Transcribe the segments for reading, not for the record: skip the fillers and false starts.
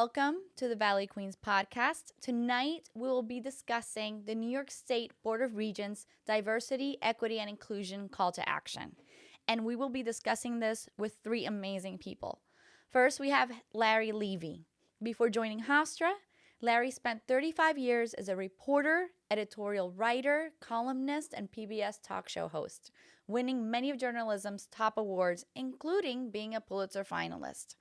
welcome to the Valley Queens podcast. Tonight, we will be discussing the New York State Board of Regents Diversity, Equity, and Inclusion Call to Action. And we will be discussing this with three amazing people. First, we have Larry Levy. Before joining Hofstra, Larry spent 35 years as a reporter, editorial writer, columnist, and PBS talk show host, winning many of journalism's top awards, including being a Pulitzer finalist.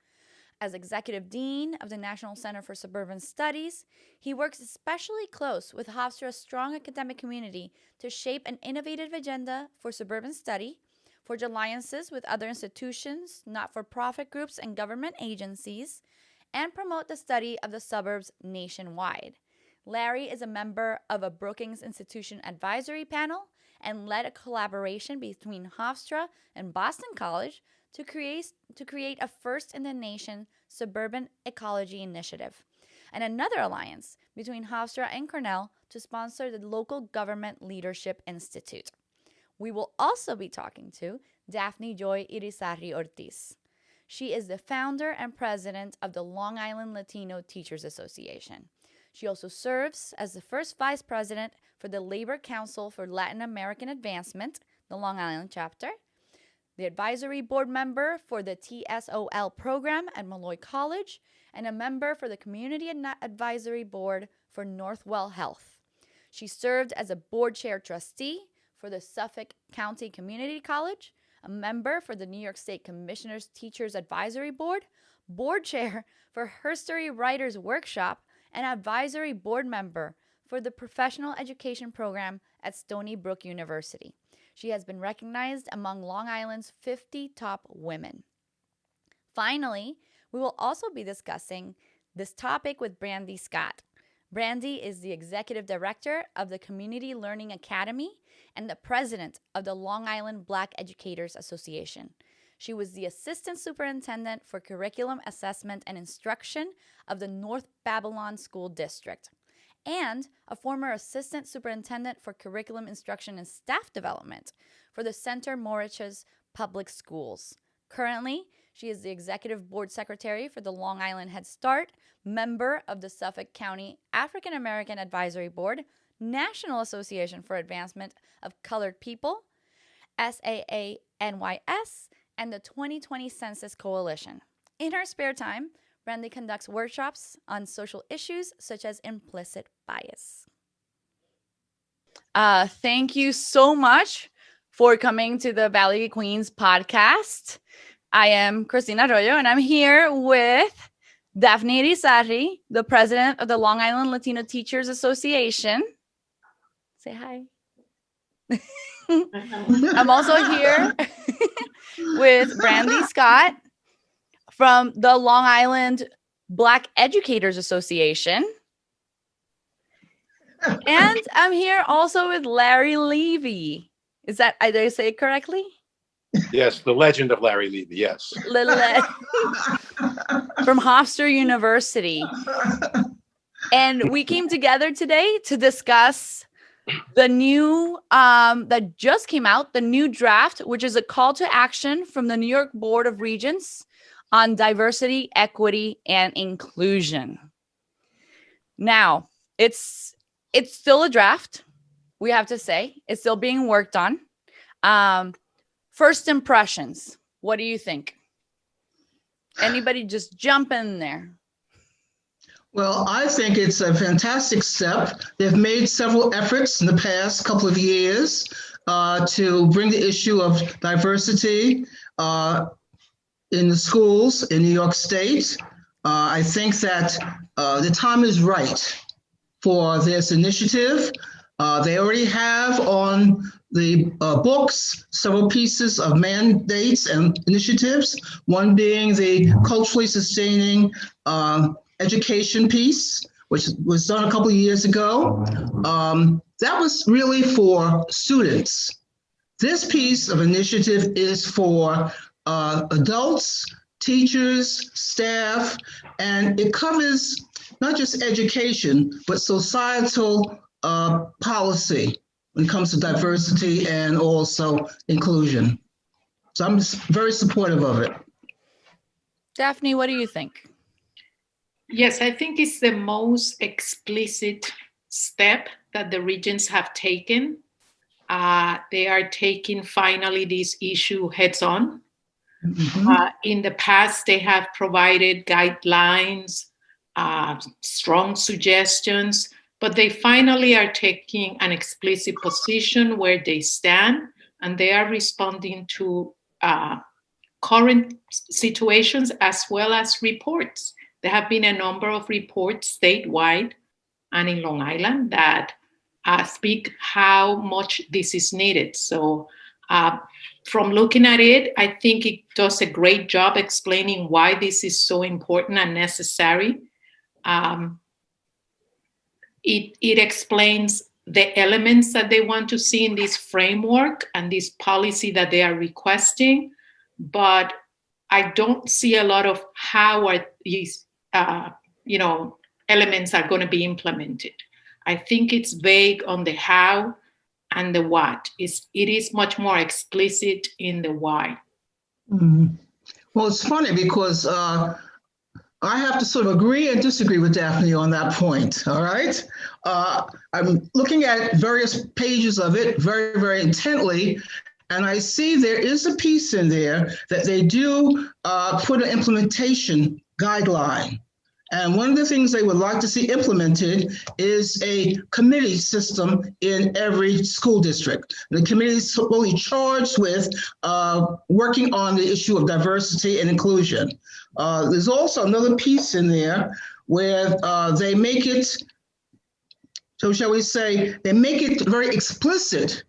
As executive dean of the National Center for Suburban Studies, he works especially close with Hofstra's strong academic community to shape an innovative agenda for suburban study, forge alliances with other institutions, not-for-profit groups, and government agencies, and promote the study of the suburbs nationwide. Larry is a member of a Brookings Institution advisory panel and led a collaboration between Hofstra and Boston College to create a first-in-the-nation suburban ecology initiative, and another alliance between Hofstra and Cornell to sponsor the Local Government Leadership Institute. We will also be talking to Dafny Irizarry Ortiz. She is the founder and president of the Long Island Latino Teachers Association. She also serves as the first vice president for the Labor Council for Latin American Advancement, the Long Island chapter, the advisory board member for the TSOL program at Molloy College, and a member for the Community Advisory Board for Northwell Health. She served as a board chair trustee for the Suffolk County Community College, a member for the New York State Commissioners Teachers Advisory Board, board chair for Herstory Writers Workshop, and advisory board member for the Professional Education Program at Stony Brook University. She has been recognized among Long Island's 50 top women. Finally, we will also be discussing this topic with Brandy Scott. Brandy is the executive director of the Community Learning Academy and the president of the Long Island Black Educators Association. She was the assistant superintendent for curriculum assessment and instruction of the North Babylon School District, and a former assistant superintendent for curriculum instruction and staff development for the Center Moriches Public Schools. Currently, she is the executive board secretary for the Long Island Head Start, member of the Suffolk County African American Advisory Board, National Association for Advancement of Colored People, SAA NYS, and the 2020 Census Coalition. In her spare time, Brandy conducts workshops on social issues such as implicit bias. Thank you so much for coming to the Valley Queens podcast. I am Christina Arroyo, and I'm here with Dafny Irizarry, the president of the Long Island Latino Teachers Association. Say hi. I'm also here with Brandy Scott from the Long Island Black Educators Association. And I'm here also with Larry Levy. Did I say it correctly? Yes, the legend of Larry Levy, yes. From Hofstra University. And we came together today to discuss the new, that just came out, the new draft, which is a call to action from the New York Board of Regents on diversity, equity, and inclusion. Now, it's still a draft, we have to say. It's still being worked on. First impressions, what do you think? Anybody just jump in there? Well, I think it's a fantastic step. They've made several efforts in the past couple of years to bring the issue of diversity in the schools in New York State. I think that the time is right for this initiative. They already have on the books several pieces of mandates and initiatives, one being the culturally sustaining education piece, which was done a couple of years ago. That was really for students. This piece of initiative is for adults, teachers, staff, and it covers not just education, but societal policy when it comes to diversity and also inclusion. So I'm very supportive of it. Dafny, what do you think? Yes, I think it's the most explicit step that the Regents have taken. They are taking finally this issue heads on. In the past, they have provided guidelines, strong suggestions, but they finally are taking an explicit position where they stand, and they are responding to current situations as well as reports. There have been a number of reports statewide and in Long Island that speak how much this is needed. So from looking at it, I think it does a great job explaining why this is so important and necessary. It explains the elements that they want to see in this framework and this policy that they are requesting, but I don't see a lot of how are these, elements are going to be implemented. I think it's vague on the how and the what. It is much more explicit in the why. Mm-hmm. Well, it's funny because I have to sort of agree and disagree with Dafny on that point, all right? I'm looking at various pages of it very, very intently, and I see there is a piece in there that they do put an implementation guideline. And one of the things they would like to see implemented is a committee system in every school district. The committee is fully charged with working on the issue of diversity and inclusion. There's also another piece in there where they make it, so shall we say, they make it very explicit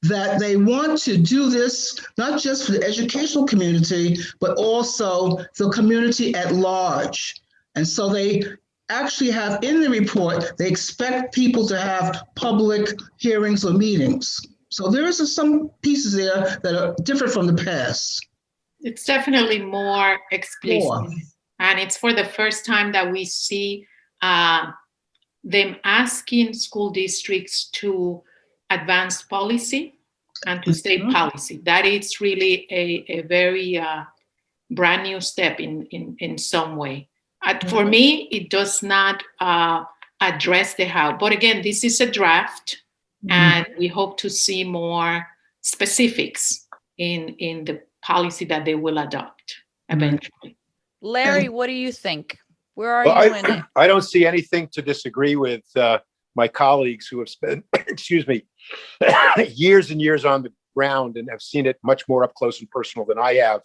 that they want to do this not just for the educational community, but also the community at large. And so they actually have in the report, they expect people to have public hearings or meetings. So there is some pieces there that are different from the past. It's definitely more explicit. And it's for the first time that we see them asking school districts to advance policy and to state policy. That is really a very brand new step in some way. For me, it does not address the how. But again, this is a draft, and we hope to see more specifics in the policy that they will adopt eventually. Larry, what do you think? Where are you in it? I don't see anything to disagree with my colleagues who have spent, years and years on the ground and have seen it much more up close and personal than I have.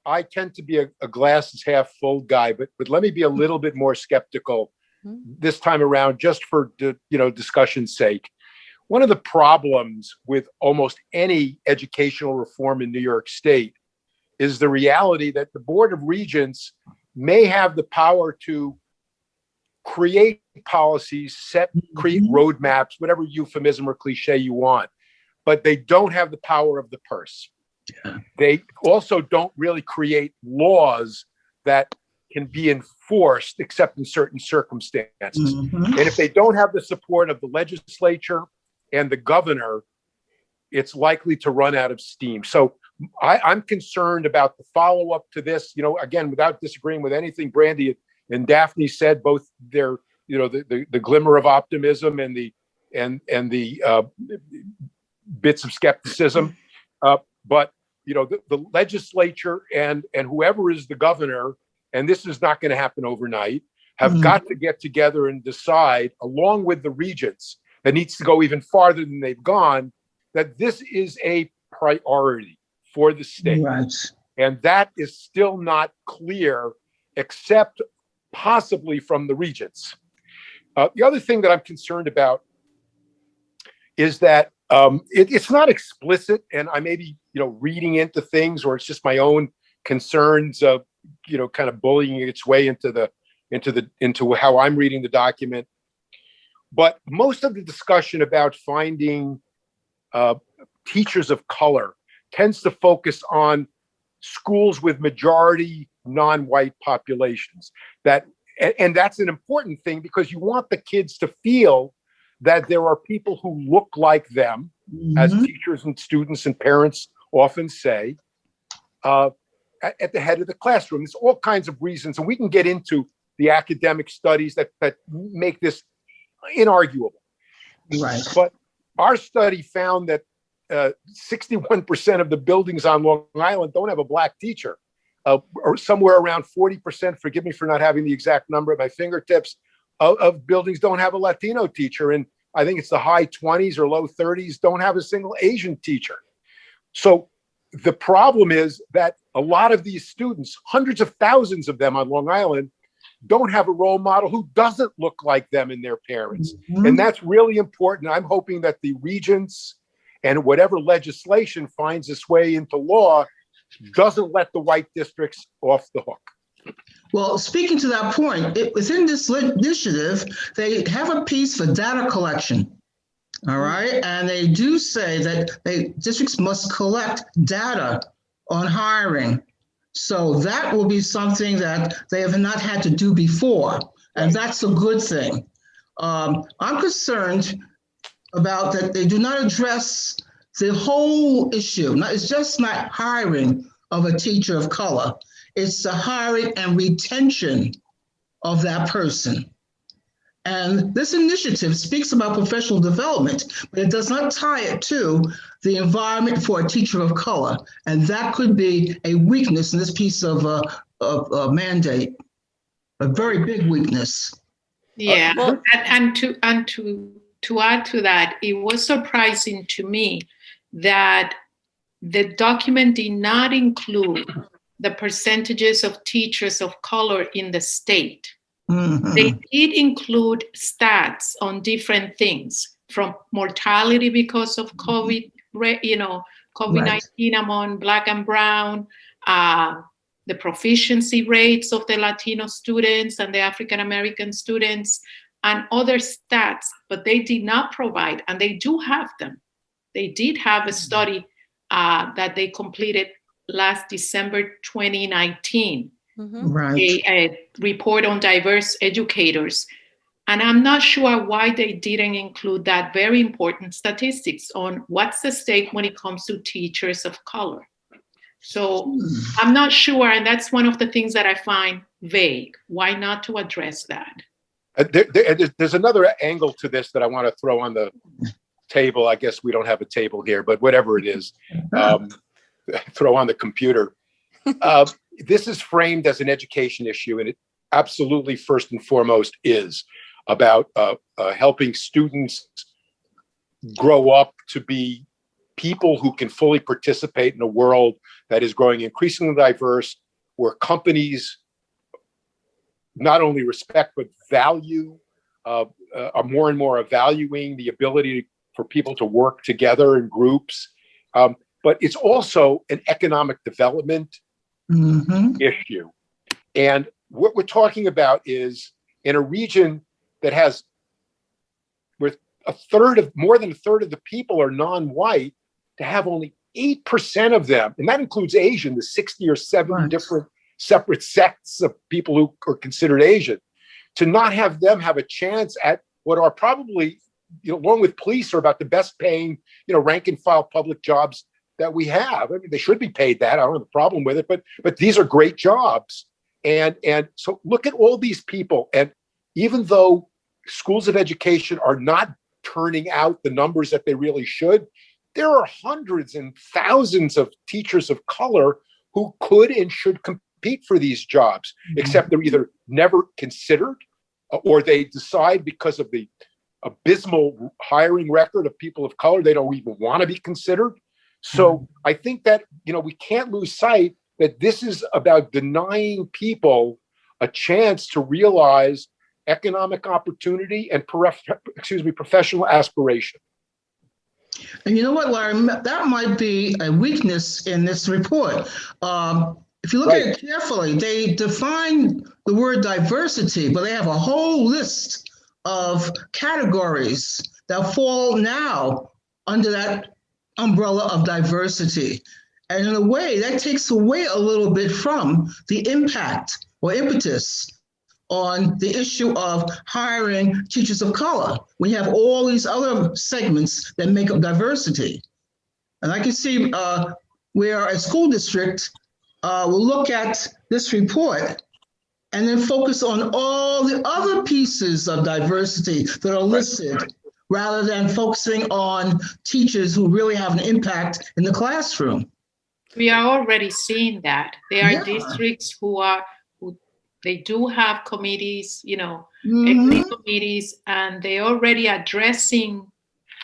I tend to be a glass is half full guy, but let me be a little bit more skeptical this time around, just for discussion's sake. One of the problems with almost any educational reform in New York State is the reality that the Board of Regents may have the power to create policies, create roadmaps, whatever euphemism or cliche you want, but they don't have the power of the purse. Yeah. They also don't really create laws that can be enforced except in certain circumstances. And if they don't have the support of the legislature and the governor, it's likely to run out of steam. So I'm concerned about the follow-up to this, again, without disagreeing with anything Brandy and Dafny said, both their, the glimmer of optimism and the bits of skepticism. But the legislature and whoever is the governor, and this is not going to happen overnight, have got to get together and decide, along with the regents, that needs to go even farther than they've gone, that this is a priority for the state. Right. And that is still not clear, except possibly from the regents. The other thing that I'm concerned about is that it's not explicit, and I may be, reading into things, or it's just my own concerns of, kind of bullying its way into how I'm reading the document. But most of the discussion about finding teachers of color tends to focus on schools with majority non-white populations. And that's an important thing, because you want the kids to feel that there are people who look like them, as teachers and students and parents often say. at the head of the classroom. There's all kinds of reasons, and we can get into the academic studies that make this inarguable. Right. But our study found that 61% of the buildings on Long Island don't have a Black teacher, or somewhere around 40%, forgive me for not having the exact number at my fingertips, of buildings don't have a Latino teacher. And I think it's the high 20s or low 30s don't have a single Asian teacher. So the problem is that a lot of these students, hundreds of thousands of them on Long Island, don't have a role model who doesn't look like them and their parents. Mm-hmm. And that's really important. I'm hoping that the regents and whatever legislation finds its way into law doesn't let the white districts off the hook. Well, speaking to that point, within this initiative, they have a piece for data collection. All right. And they do say that districts must collect data on hiring. So that will be something that they have not had to do before. And that's a good thing. I'm concerned about that they do not address the whole issue. It's just not hiring of a teacher of color. It's the hiring and retention of that person. And this initiative speaks about professional development, but it does not tie it to the environment for a teacher of color. And that could be a weakness in this piece of mandate, a very big weakness. Yeah, and to add to that, it was surprising to me that the document did not include the percentages of teachers of color in the state. Mm-hmm. They did include stats on different things, from mortality because of COVID, COVID-19 among Black and Brown, the proficiency rates of the Latino students and the African American students, and other stats, but they did not provide, and they do have them. They did have a study that they completed last December 2019. Mm-hmm. Right. A report on diverse educators. And I'm not sure why they didn't include that very important statistics on what's the state when it comes to teachers of color. So I'm not sure, and that's one of the things that I find vague. Why not to address that? There's another angle to this that I want to throw on the table. I guess we don't have a table here, but whatever it is, throw on the computer. This is framed as an education issue, and it absolutely first and foremost is about helping students grow up to be people who can fully participate in a world that is growing increasingly diverse, where companies not only respect but value, are more and more valuing the ability for people to work together in groups. But it's also an economic development issue. And what we're talking about is in a region that has where more than a third of the people are non-white, to have only 8% of them, and that includes Asian, the 60 or 70 different separate sects of people who are considered Asian, to not have them have a chance at what are probably, along with police, are about the best paying, rank and file public jobs that we have. I mean, they should be paid that. I don't have a problem with it, but these are great jobs. And so look at all these people. And even though schools of education are not turning out the numbers that they really should, there are hundreds and thousands of teachers of color who could and should compete for these jobs, except they're either never considered or they decide because of the abysmal hiring record of people of color, they don't even want to be considered. So I think that, we can't lose sight that this is about denying people a chance to realize economic opportunity and professional aspiration. And you know what, Larry, that might be a weakness in this report. If you look at it carefully, they define the word diversity, but they have a whole list of categories that fall now under that umbrella of diversity. And in a way, that takes away a little bit from the impact or impetus on the issue of hiring teachers of color. We have all these other segments that make up diversity. And I can see where a school district will look at this report and then focus on all the other pieces of diversity that are listed, rather than focusing on teachers who really have an impact in the classroom. We are already seeing that. There are districts who they do have committees, equity committees, and they're already addressing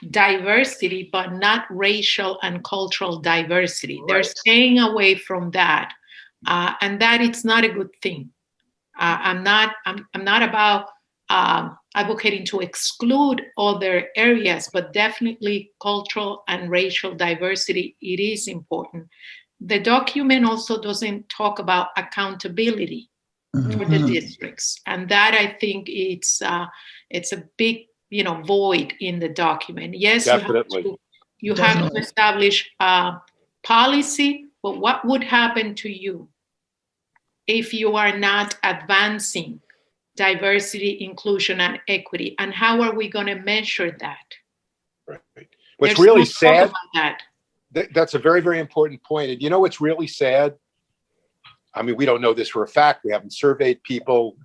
diversity, but not racial and cultural diversity. Right. They're staying away from that, and that it's not a good thing. I'm not about advocating to exclude other areas, but definitely cultural and racial diversity, it is important. The document also doesn't talk about accountability for the districts, and that I think it's a big void in the document. Yes, definitely. You have to establish policy, but what would happen to you if you are not advancing diversity, inclusion, and equity? And how are we going to measure that? Right. What's really sad, that's a very, very important point. And you know what's really sad? I mean, we don't know this for a fact. We haven't surveyed people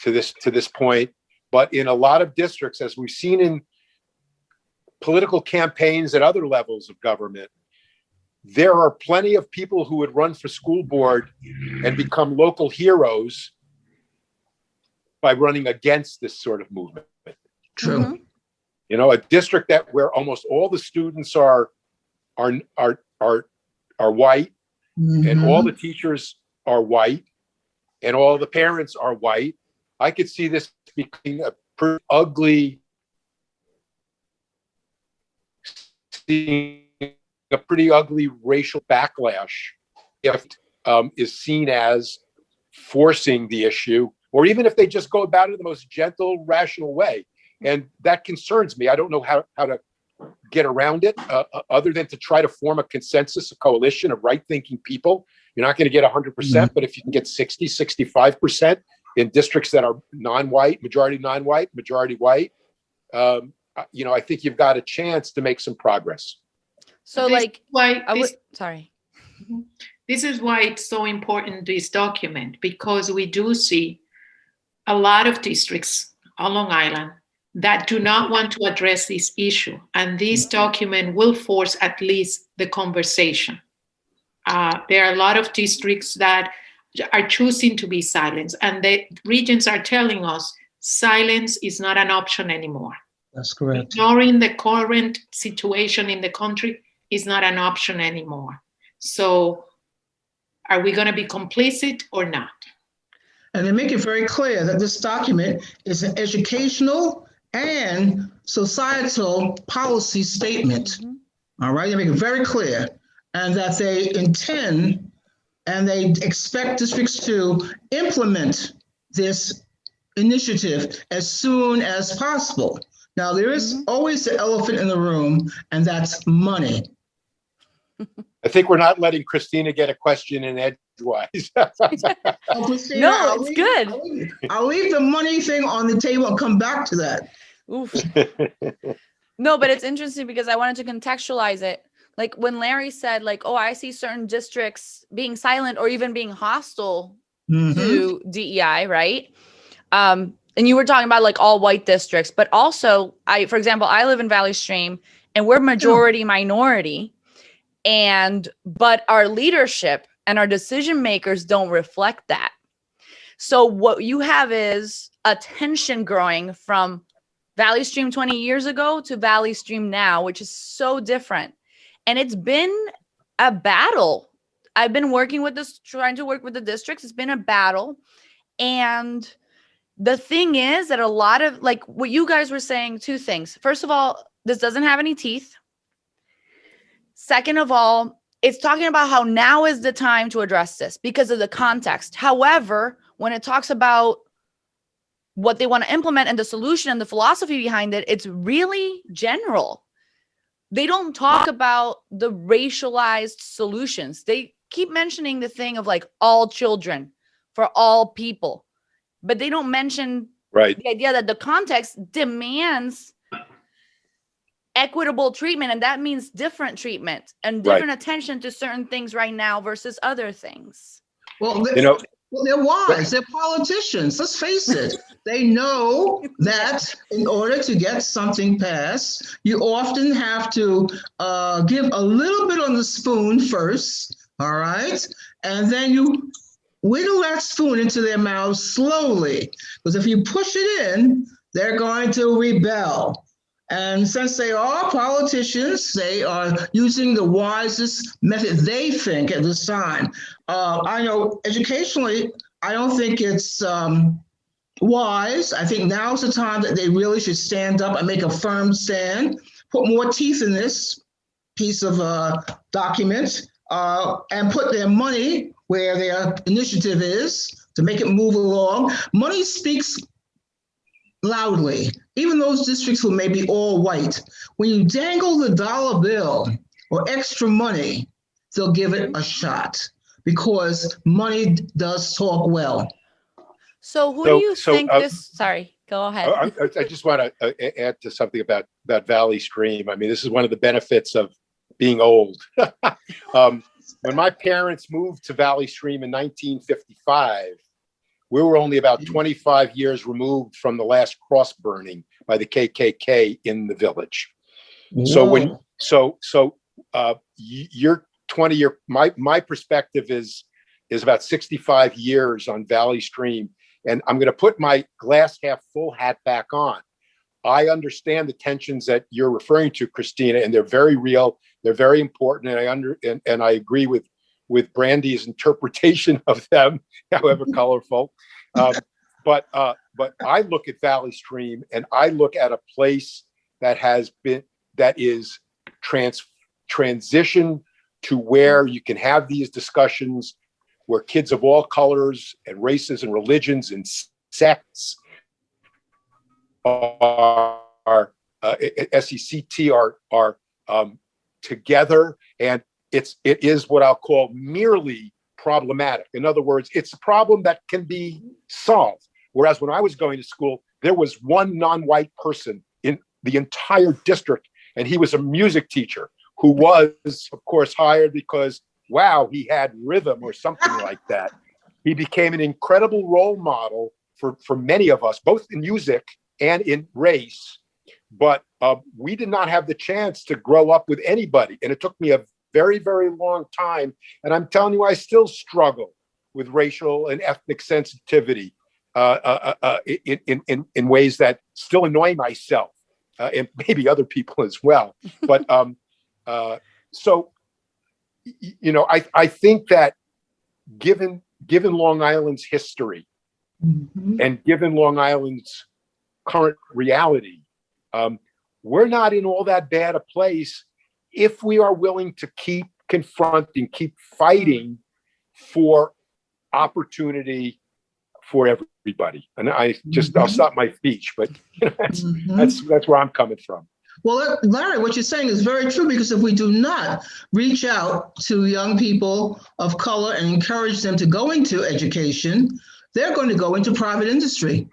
to this point. But in a lot of districts, as we've seen in political campaigns at other levels of government, there are plenty of people who would run for school board and become local heroes by running against this sort of movement. True. Mm-hmm. You know, a district where almost all the students are white, and all the teachers are white, and all the parents are white. I could see this becoming a pretty ugly racial backlash if is seen as forcing the issue, or even if they just go about it in the most gentle, rational way. And that concerns me. I don't know how to get around it other than to try to form a consensus, a coalition of right-thinking people. You're not going to get 100%, but if you can get 60, 65% in districts that are non-white, majority non-white, majority white, I think you've got a chance to make some progress. So sorry. This is why it's so important, this document, because we do see a lot of districts on Long Island that do not want to address this issue. And this document will force at least the conversation. There are a lot of districts that are choosing to be silent, and the Regents are telling us silence is not an option anymore. That's correct. Ignoring the current situation in the country is not an option anymore. So are we going to be complicit or not? And they make it very clear that this document is an educational and societal policy statement. All right, they make it very clear, and that they intend and they expect districts to implement this initiative as soon as possible. Now, there is always the elephant in the room, and that's money. I think we're not letting Christina get a question in edgewise. Christina, no, it's good. I'll leave the money thing on the table and come back to that. Oof. No, but it's interesting because I wanted to contextualize it. Like when Larry said, like, oh, I see certain districts being silent or even being hostile to DEI, right? And you were talking about like all white districts, but also for example, I live in Valley Stream and we're majority minority, but our leadership and our decision makers don't reflect that. So what you have is a tension growing from Valley Stream 20 years ago to Valley Stream now, which is so different. And it's been a battle. I've been trying to work with the districts. It's been a battle. And the thing is that a lot of, like what you guys were saying, two things. First of all, this doesn't have any teeth. Second of all, it's talking about how now is the time to address this because of the context. However, when it talks about what they want to implement and the solution and the philosophy behind it, it's really general. They don't talk about the racialized solutions. They keep mentioning the thing of like all children for all people, but they don't mention the idea that the context demands equitable treatment, and that means different treatment and different attention to certain things right now versus other things. Well, they're wise. They're politicians. Let's face it. They know that in order to get something passed, you often have to give a little bit on the spoon first, all right? And then you whittle that spoon into their mouths slowly. Because if you push it in, they're going to rebel. And since they are politicians, they are using the wisest method they think at this time. I know educationally, I don't think it's wise. I think now's the time that they really should stand up and make a firm stand, put more teeth in this piece of document, and put their money where their initiative is to make it move along. Money speaks loudly. Even those districts who may be all white, when you dangle the dollar bill or extra money, they'll give it a shot because money does talk well. So who do you think this, sorry, go ahead. I just want to add to something about Valley Stream. I mean, this is one of the benefits of being old. When my parents moved to Valley Stream in 1955, we were only about 25 years removed from the last cross burning by the KKK in the village. Whoa. So you're 20 year, my perspective is about 65 years on Valley Stream. And I'm going to put my glass half full hat back on. I understand the tensions that you're referring to, Christina, and they're very real. They're very important. And I agree with Brandy's interpretation of them, however colorful. But I look at Valley Stream and I look at a place that is transition to where you can have these discussions where kids of all colors and races and religions and sects are SECT are together, and it is what I'll call merely problematic. In other words, it's a problem that can be solved. Whereas when I was going to school, there was one non-white person in the entire district, and he was a music teacher who was, of course, hired because, wow, he had rhythm or something like that. He became an incredible role model for many of us, both in music and in race. But we did not have the chance to grow up with anybody. And it took me a very, very long time. And I'm telling you, I still struggle with racial and ethnic sensitivity in ways that still annoy myself and maybe other people as well. But so, you know, I think that given Long Island's history and given Long Island's current reality, we're not in all that bad a place if we are willing to keep confronting, keep fighting for opportunity for everybody. And I'll stop my speech, but you know, that's where I'm coming from. Well, Larry, what you're saying is very true, because if we do not reach out to young people of color and encourage them to go into education, they're going to go into private industry.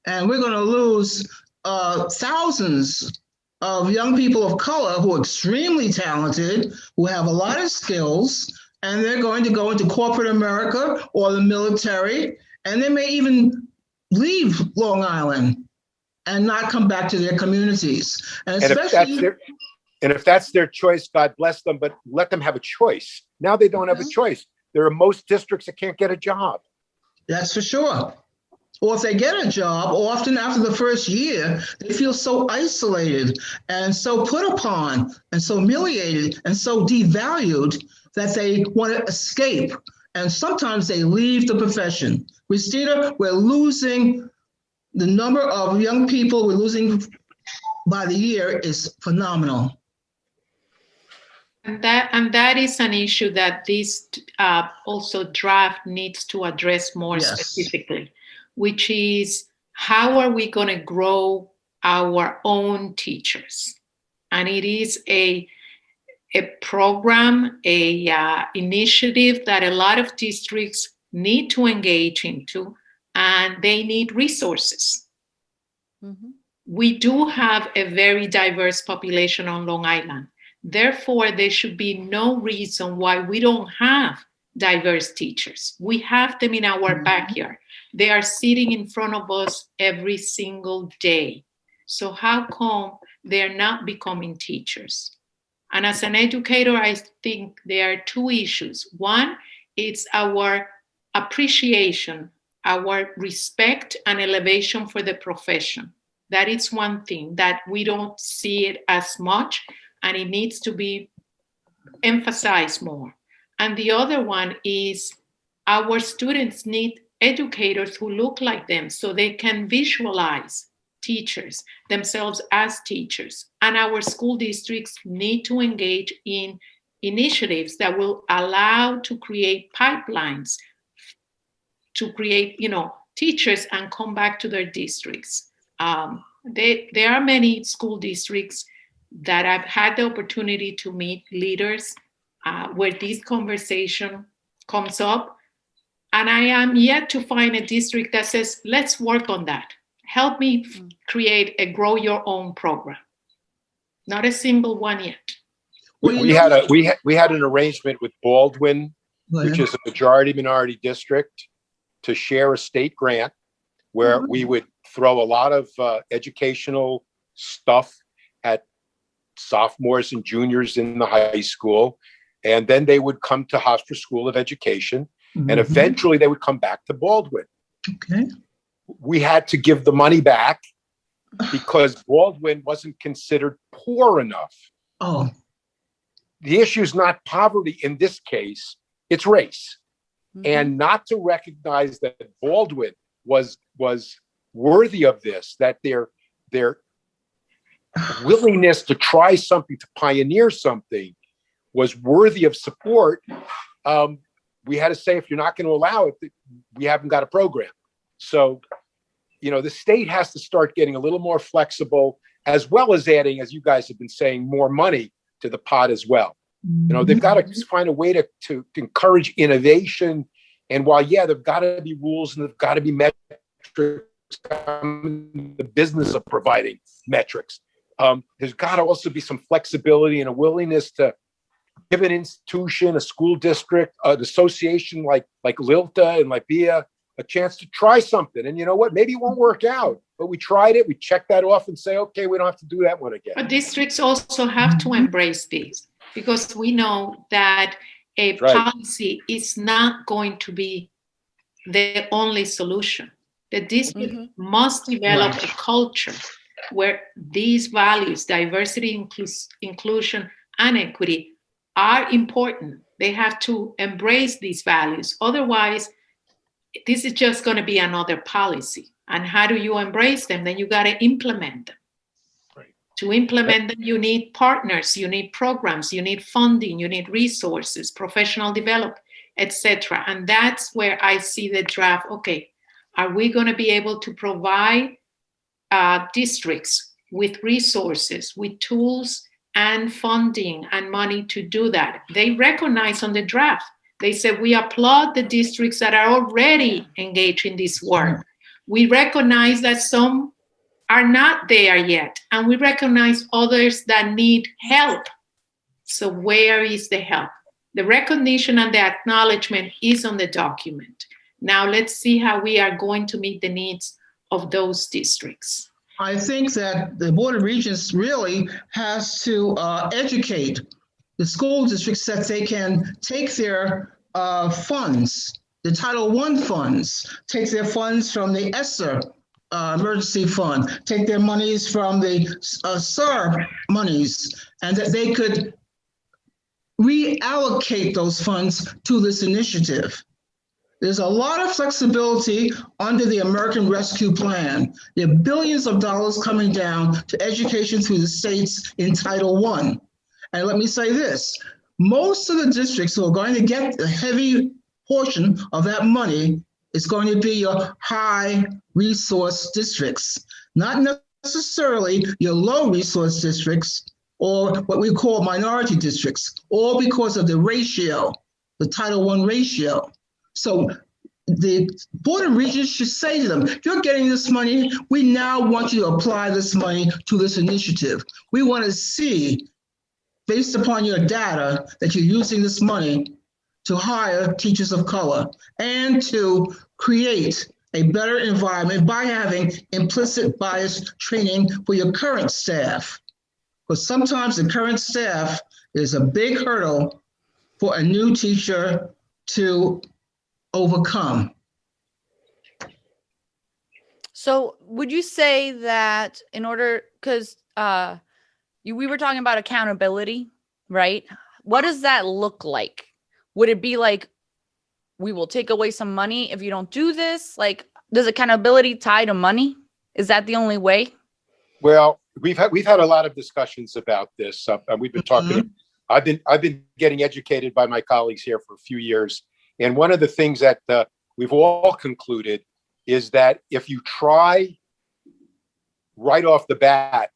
And we're going to lose thousands of young people of color who are extremely talented, who have a lot of skills, and they're going to go into corporate America or the military, and they may even leave Long Island and not come back to their communities. And if that's their choice, God bless them, but let them have a choice. Now they don't have a choice. There are most districts that can't get a job. That's for sure. Or if they get a job, often after the first year, they feel so isolated and so put upon and so humiliated and so devalued that they want to escape. And sometimes they leave the profession. Christina, we're losing the number of young people we're losing by the year is phenomenal. And that is an issue that this also draft needs to address more specifically, which is how are we going to grow our own teachers? And it is a program, initiative that a lot of districts need to engage into, and they need resources. we do have a very diverse population on Long Island. Therefore, there should be no reason why we don't have diverse teachers. We have them in our backyard. They are sitting in front of us every single day. So how come they're not becoming teachers? And as an educator, I think there are two issues. One, it's our appreciation, our respect and elevation for the profession. That is one thing that we don't see it as much, and it needs to be emphasized more. And the other one is our students need educators who look like them so they can visualize teachers themselves as teachers. And our school districts need to engage in initiatives that will allow to create pipelines to create, teachers and come back to their districts. There are many school districts that I've had the opportunity to meet leaders where this conversation comes up. And I am yet to find a district that says, let's work on that. Help me create a grow your own program. Not a single one yet. We had an arrangement with Baldwin, which is a majority minority district, to share a state grant where we would throw a lot of educational stuff at sophomores and juniors in the high school. And then they would come to Hofstra School of Education, and eventually they would come back to Baldwin. Okay. We had to give the money back because Baldwin wasn't considered poor enough. Oh. The issue is not poverty in this case, it's race. And not to recognize that Baldwin was worthy of this, that their willingness to try something, to pioneer something, was worthy of support. We had to say, if you're not going to allow it, we haven't got a program. So, the state has to start getting a little more flexible, as well as adding, as you guys have been saying, more money to the pot as well. They've got to find a way to encourage innovation. And while, there've got to be rules and there've got to be metrics, the business of providing metrics. There's got to also be some flexibility and a willingness to give an institution, a school district, an association like LILTA and LIBEA a chance to try something. And you know what? Maybe it won't work out, but we tried it. We check that off and say, okay, we don't have to do that one again. But districts also have to embrace this, because we know that a policy is not going to be the only solution. The district must develop a culture where these values, diversity, inclusion, and equity, are important. They have to embrace these values. Otherwise, this is just going to be another policy. And how do you embrace them? Then you got to implement them. Right. To implement them, you need partners, you need programs, you need funding, you need resources, professional development, etc. And that's where I see the draft. Okay, are we going to be able to provide districts with resources, with tools and funding and money to do that? They recognize on the draft, they said, we applaud the districts that are already engaged in this work. We recognize that some are not there yet, and we recognize others that need help. So where is the help? The recognition and the acknowledgement is on the document. Now let's see how we are going to meet the needs of those districts. I think that the Board of Regents really has to educate the school districts that they can take their funds, the Title I funds, take their funds from the ESSER emergency fund, take their monies from the SAR monies, and that they could reallocate those funds to this initiative. There's a lot of flexibility under the American Rescue Plan. There are billions of dollars coming down to education through the states in Title I. And let me say this, most of the districts who are going to get a heavy portion of that money is going to be your high resource districts, not necessarily your low resource districts or what we call minority districts, all because of the ratio, the Title I ratio. So the Board of Regents should say to them, you're getting this money. We now want you to apply this money to this initiative. We want to see, based upon your data, that you're using this money to hire teachers of color and to create a better environment by having implicit bias training for your current staff. Because sometimes the current staff is a big hurdle for a new teacher to overcome. So would you say that in order, because we were talking about accountability, right? What does that look like? Would it be like, we will take away some money if you don't do this? Like, does accountability tie to money? Is that the only way? Well, we've had a lot of discussions about this, and we've been talking. I've been getting educated by my colleagues here for a few years, and one of the things that we've all concluded is that if you try right off the bat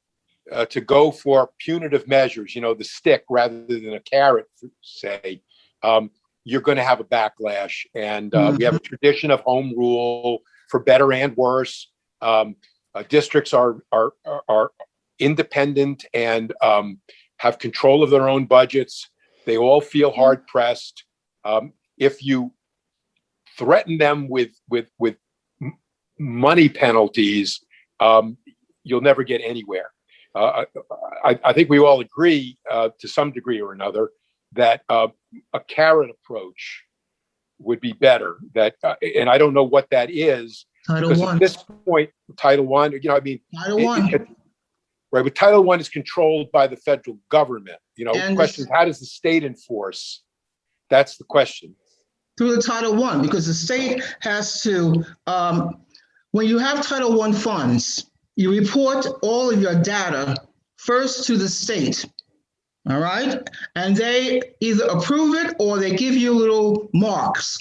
to go for punitive measures, the stick rather than a carrot, say, you're going to have a backlash. And we have a tradition of home rule for better and worse. Districts are independent and have control of their own budgets. They all feel hard pressed. If you threaten them with money penalties, you'll never get anywhere. I think we all agree to some degree or another that a carrot approach would be better. And I don't know what that is. Title I. At this point, Title I, Title I. Right, but Title I is controlled by the federal government. And the question is, how does the state enforce? That's the question. Through the Title I, because the state has to, when you have Title I funds, you report all of your data first to the state, all right? And they either approve it or they give you little marks.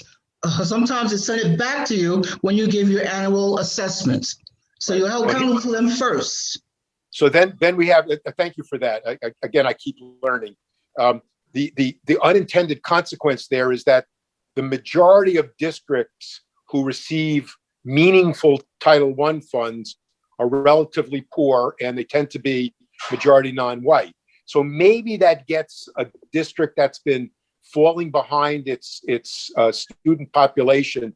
Sometimes they send it back to you when you give your annual assessments. So you're held accountable to them first. So then we have, thank you for that. Again, I keep learning. The unintended consequence there is that the majority of districts who receive meaningful Title I funds are relatively poor, and they tend to be majority non-white. So maybe that gets a district that's been falling behind its student population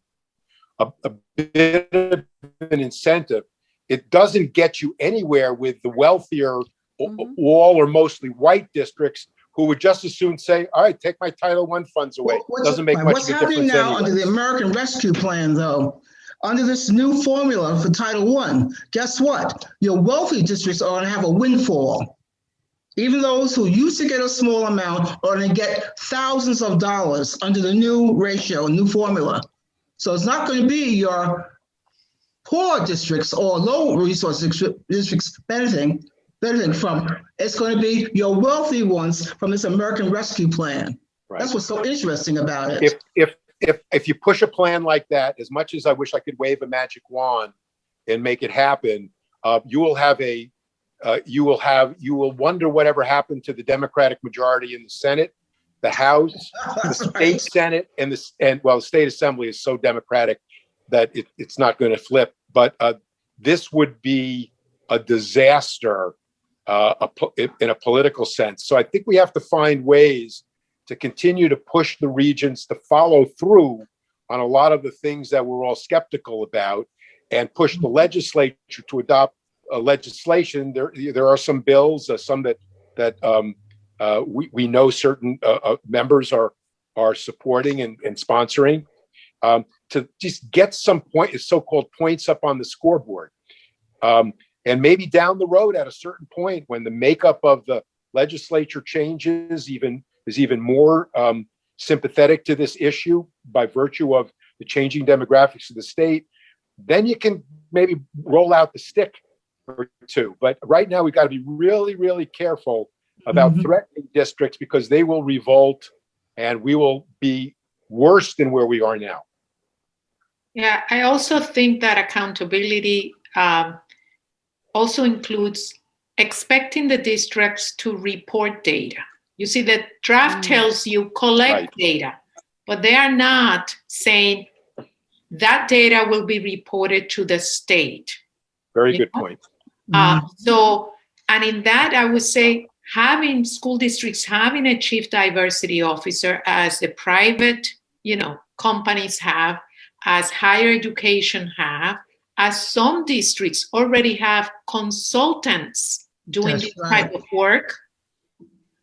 a bit of an incentive. It doesn't get you anywhere with the wealthier, all or mostly white districts who would just as soon say, all right, take my Title I funds away. Doesn't make much of a difference. What's happening now anyway. under the American Rescue Plan, though, under this new formula for Title I, guess what? Your wealthy districts are going to have a windfall. Even those who used to get a small amount are going to get thousands of dollars under the new ratio, new formula. So it's not going to be your poor districts or low resource districts benefiting from. It's going to be your wealthy ones from this American Rescue Plan. Right. That's what's so interesting about it. If you push a plan like that, as much as I wish I could wave a magic wand and make it happen, you will wonder whatever happened to the Democratic majority in the Senate, the House, the state Senate, and the state Assembly is so Democratic that it's not going to flip. But this would be a disaster in a political sense. So I think we have to find ways to continue to push the regents to follow through on a lot of the things that we're all skeptical about, and push the legislature to adopt legislation. There are some bills, some that we know certain members are supporting and sponsoring, to just get some so-called points up on the scoreboard. And maybe down the road at a certain point, when the makeup of the legislature changes, is even more sympathetic to this issue by virtue of the changing demographics of the state, then you can maybe roll out the stick or two. But right now, we've got to be really, really careful about threatening districts, because they will revolt and we will be worse than where we are now. Yeah, I also think that accountability also includes expecting the districts to report data. You see, the draft tells you collect data, but they are not saying that data will be reported to the state. Very good point. And in that, I would say having school districts having a chief diversity officer, as the private, companies have, as higher education have, as some districts already have consultants doing this type of work,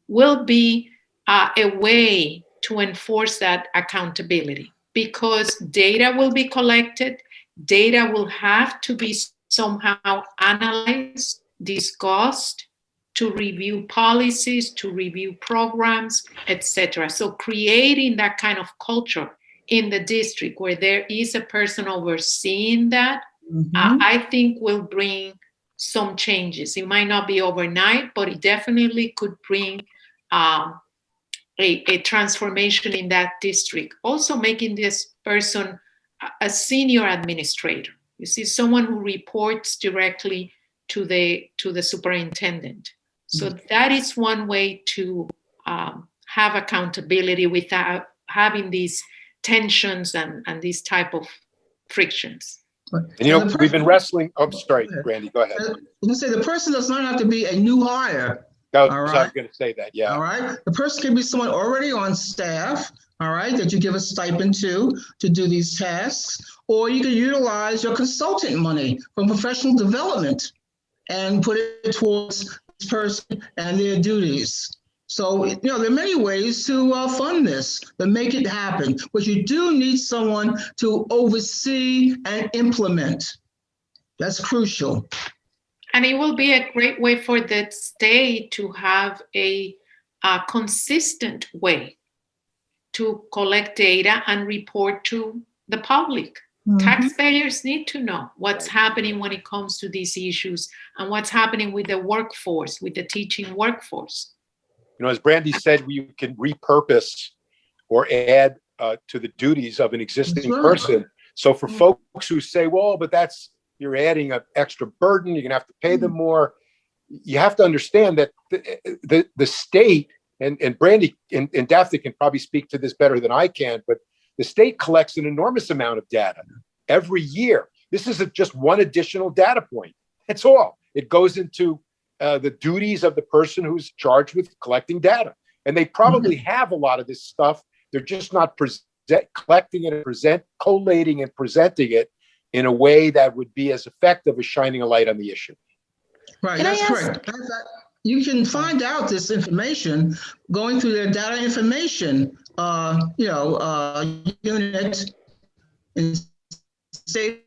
will be a way to enforce that accountability, because data will be collected, data will have to be somehow analyzed, discussed, to review policies, to review programs, etc. So creating that kind of culture in the district where there is a person overseeing that, I think will bring some changes. It might not be overnight, but it definitely could bring a transformation in that district. Also making this person a senior administrator. You see, someone who reports directly to the superintendent. So that is one way to have accountability without having these tensions and these type of frictions. And we've been wrestling. Oh, sorry, Brandy, go ahead. You say the person does not have to be a new hire. I was going to say that, yeah. All right. The person can be someone already on staff, all right, that you give a stipend to do these tasks, or you can utilize your consultant money from professional development and put it towards this person and their duties. So, there are many ways to fund this, to make it happen, but you do need someone to oversee and implement. That's crucial. And it will be a great way for the state to have a consistent way to collect data and report to the public. Taxpayers need to know what's happening when it comes to these issues and what's happening with the workforce, with the teaching workforce. As Brandy said, we can repurpose or add to the duties of an existing person. So for folks who say, well, but you're adding an extra burden, you're going to have to pay them more. You have to understand that the state, and Brandy and Dafny can probably speak to this better than I can, but the state collects an enormous amount of data every year. This isn't just one additional data point. That's all. It goes into the duties of the person who's charged with collecting data. And they probably have a lot of this stuff. They're just not collecting it, collating and presenting it in a way that would be as effective as shining a light on the issue. Right, that's correct. You can find out this information going through their data information, unit in state.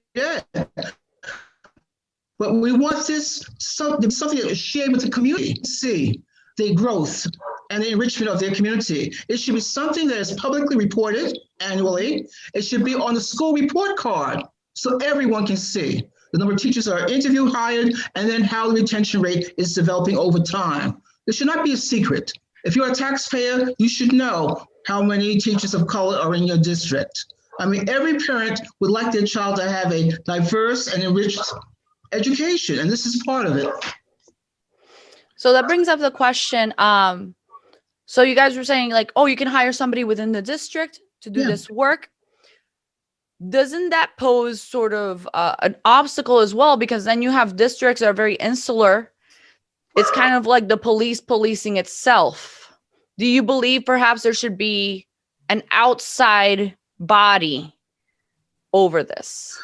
But we want this something that is shared with the community. See the growth and the enrichment of their community. It should be something that is publicly reported annually. It should be on the school report card so everyone can see the number of teachers that are interviewed, hired, and then how the retention rate is developing over time. This should not be a secret. If you're a taxpayer, you should know how many teachers of color are in your district. I mean, every parent would like their child to have a diverse and enriched education, and this is part of it. So that brings up the question. So you guys were saying you can hire somebody within the district to do this work. Doesn't that pose sort of an obstacle as well? Because then you have districts that are very insular. It's kind of like the police policing itself. Do you believe perhaps there should be an outside body over this?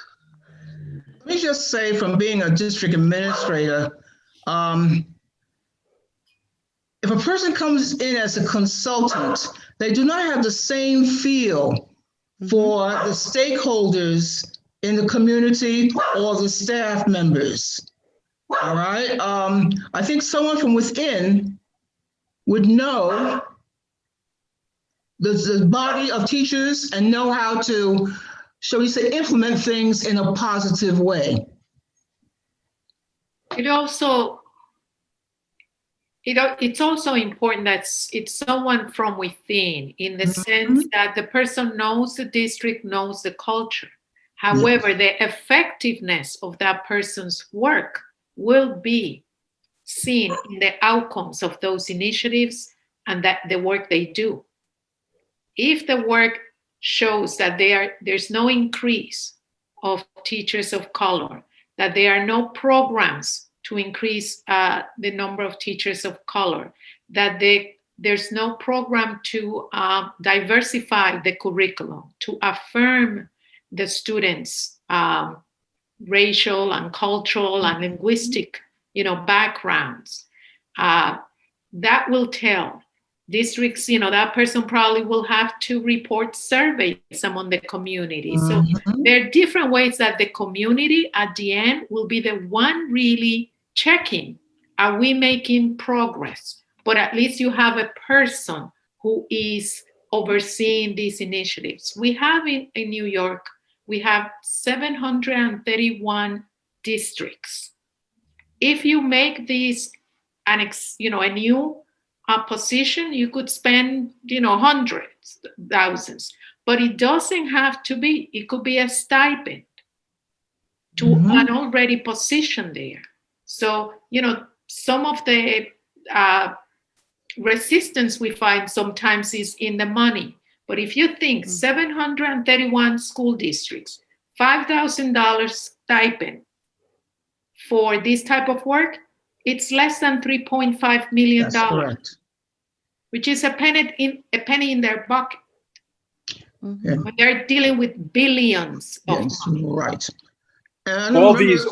Let me just say, from being a district administrator, if a person comes in as a consultant, they do not have the same feel for the stakeholders in the community or the staff members. All right. I think someone from within would know the body of teachers and know how to, shall we say, implement things in a positive way. It's also important that it's someone from within, in the sense that the person knows the district, knows the culture. However, the effectiveness of that person's work will be seen in the outcomes of those initiatives and that the work they do. If the work shows that there's no increase of teachers of color, that there are no programs to increase the number of teachers of color, that there's no program to diversify the curriculum, to affirm the students' racial and cultural and linguistic, backgrounds. That will tell districts, that person probably will have to report surveys among the community. So there are different ways that the community at the end will be the one really checking, are we making progress? But at least you have a person who is overseeing these initiatives. We have in New York, we have 731 districts. If you make this a new position, you could spend, hundreds, thousands, but it doesn't have to be. It could be a stipend to an already position there. So, some of the resistance we find sometimes is in the money. But if you think 731 school districts, $5,000 stipend for this type of work, it's less than $3.5 million. That's correct. Which is a penny in their bucket. Yeah. When they're dealing with billions of money. Right. And all these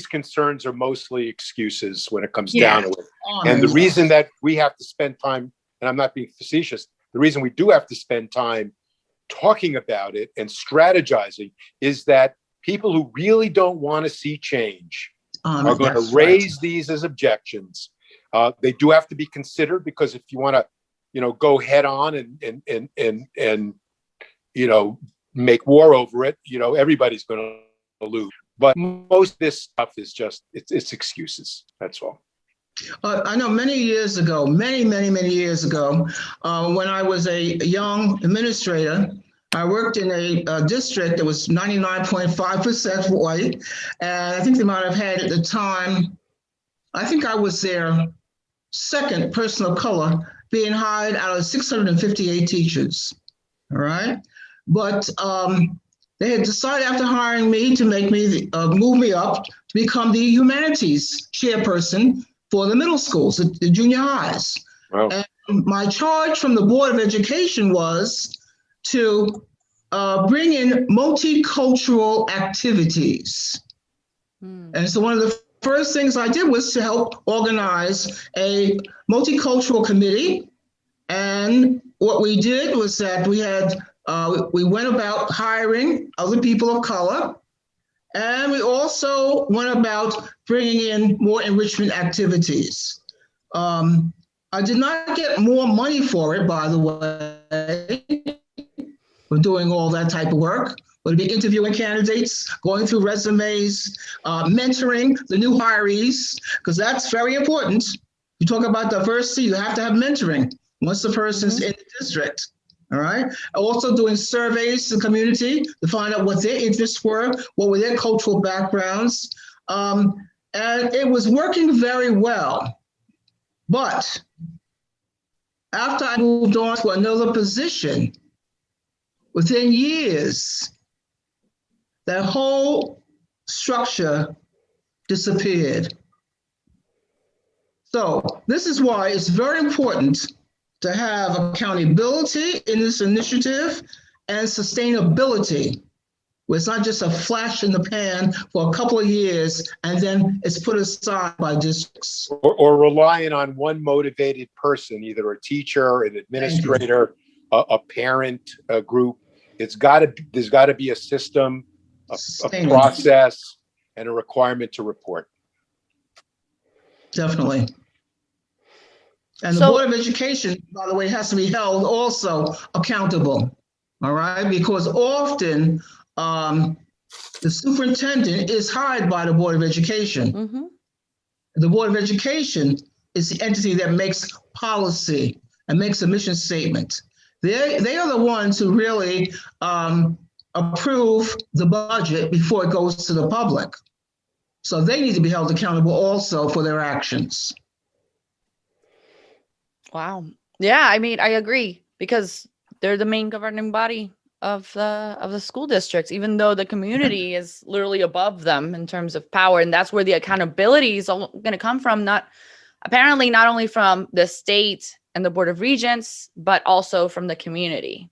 concerns are mostly excuses when it comes down to it. And the reason that we have to spend time, and I'm not being facetious, the reason we do have to spend time talking about it and strategizing is that people who really don't want to see change are going to raise these as objections. They do have to be considered, because if you want to, go head on and make war over it, everybody's going to lose. But most of this stuff is just, it's excuses. That's all. I know many years ago, many years ago, when I was a young administrator, I worked in a district that was 99.5% white. And I think they might have had at the time, I think I was their second person of color being hired out of 658 teachers. All right. But they had decided after hiring me to make me move me up to become the humanities chairperson for the middle schools, the junior highs. Wow. And my charge from the Board of Education was to bring in multicultural activities. And so one of the first things I did was to help organize a multicultural committee. And what we did was that we went about hiring other people of color, and we also went about bringing in more enrichment activities. I did not get more money for it, by the way, for doing all that type of work. We'll be interviewing candidates, going through resumes, mentoring the new hirees, because that's very important. You talk about diversity, you have to have mentoring once the person's in the district. All right. Also doing surveys to the community to find out what their interests were, what were their cultural backgrounds. And it was working very well. But after I moved on to another position, within years, that whole structure disappeared. So this is why it's very important to have accountability in this initiative and sustainability, where it's not just a flash in the pan for a couple of years and then it's put aside by districts. Or relying on one motivated person, either a teacher, an administrator, a parent, a group. There's got to be a system, a process, and a requirement to report. Definitely. And the Board of Education, by the way, has to be held also accountable, all right? Because often the superintendent is hired by the Board of Education. The Board of Education is the entity that makes policy and makes a mission statement. They are the ones who really approve the budget before it goes to the public. So they need to be held accountable also for their actions. Wow. Yeah, I mean, I agree, because they're the main governing body of the school districts, even though the community is literally above them in terms of power. And that's where the accountability is all going to come from, not only from the state and the Board of Regents, but also from the community.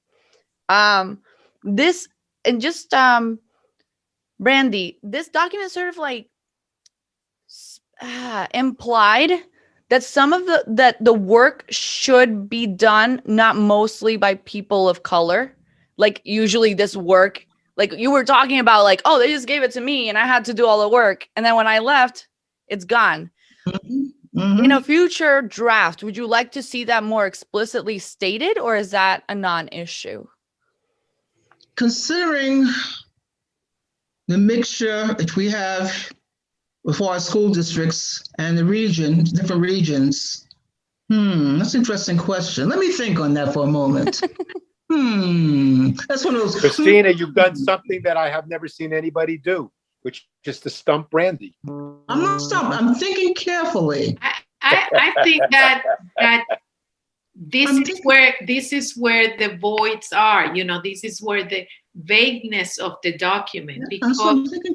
This, and just Brandy, this document sort of like implied that some of the work should be done not mostly by people of color. Like usually this work, like you were talking about, like, oh, they just gave it to me and I had to do all the work, and then when I left, it's gone. In a future draft, would you like to see that more explicitly stated, or is that a non-issue? Considering the mixture that we have before our school districts and the region, different regions, that's an interesting question. Let me think on that for a moment. That's one of those. Christina, you've done something that I have never seen anybody do, which is to stump Brandy. I'm not stumped. I'm thinking carefully. I think that this is where the voids are. You know, this is where the vagueness of the document, because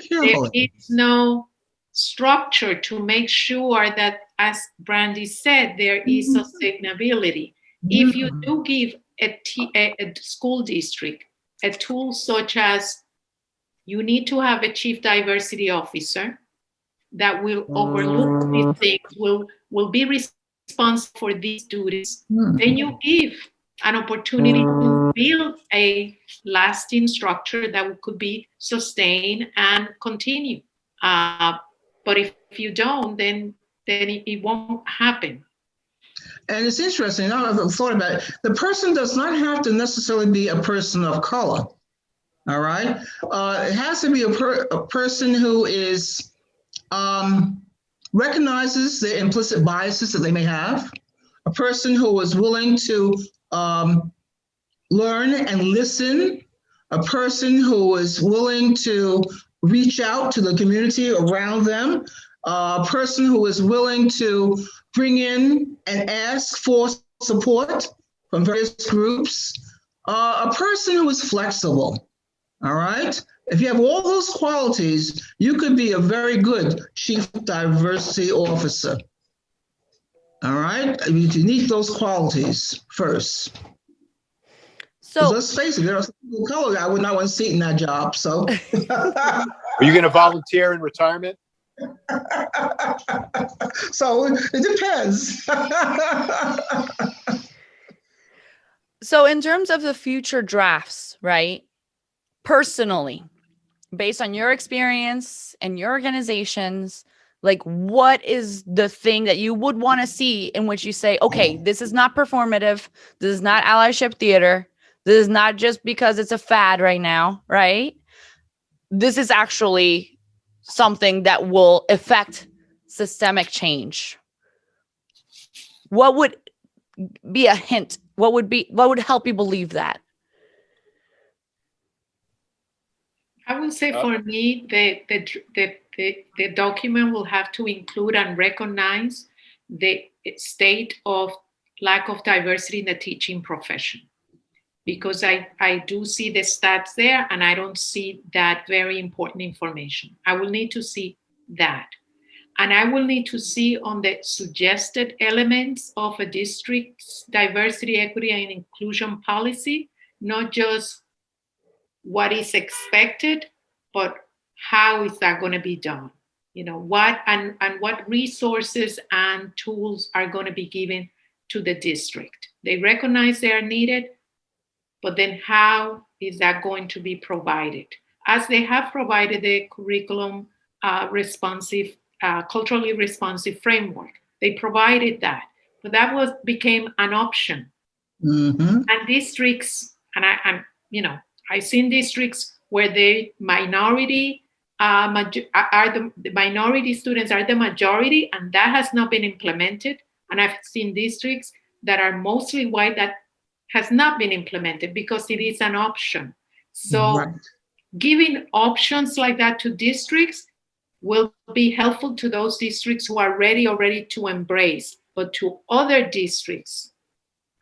there is no structure to make sure that, as Brandy said, there is sustainability. If you do give a school district a tool such as, you need to have a chief diversity officer that will overlook these things, will be responsible for these duties, then you give an opportunity to build a lasting structure that could be sustained and continue. But if you don't, then it won't happen. And it's interesting, now I've thought about it, the person does not have to necessarily be a person of color, all right? It has to be a person who is, recognizes the implicit biases that they may have, a person who is willing to learn and listen, a person who is willing to reach out to the community around them, a person who is willing to bring in and ask for support from various groups, a person who is flexible, all right? If you have all those qualities, you could be a very good chief diversity officer, all right? You need those qualities first. So let's face it, there's a color guy would not want to sit in that job, so. Are you going to volunteer in retirement? So it depends. So in terms of the future drafts, right? Personally, based on your experience and your organizations, like what is the thing that you would want to see in which you say, okay, this is not performative. This is not allyship theater. This is not just because it's a fad right now, right? This is actually something that will affect systemic change. What would be a hint? What would help you believe that? I would say for me, the document will have to include and recognize the state of lack of diversity in the teaching profession. Because I do see the stats there and I don't see that very important information. I will need to see that. And I will need to see on the suggested elements of a district's diversity, equity, and inclusion policy, not just what is expected, but how is that going to be done? You know, what and what resources and tools are going to be given to the district. They recognize they are needed, but then how is that going to be provided? As they have provided the curriculum responsive, culturally responsive framework, they provided that, but that became an option. And districts, and I've seen districts where the minority the minority students are the majority, and that has not been implemented. And I've seen districts that are mostly white that has not been implemented because it is an option. So giving options like that to districts will be helpful to those districts who are ready already to embrace, but to other districts,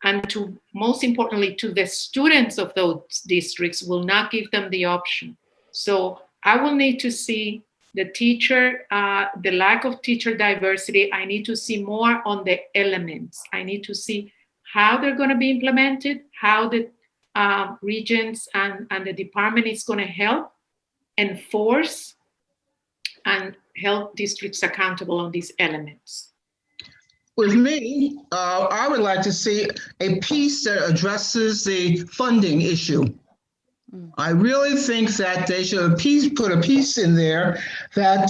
and to, most importantly, to the students of those districts, will not give them the option. So I will need to see the teacher, the lack of teacher diversity. I need to see more on the elements. I need to see how they're going to be implemented, how the Regents and the department is going to help enforce and help districts accountable on these elements. With me, I would like to see a piece that addresses the funding issue. I really think that they should put a piece in there that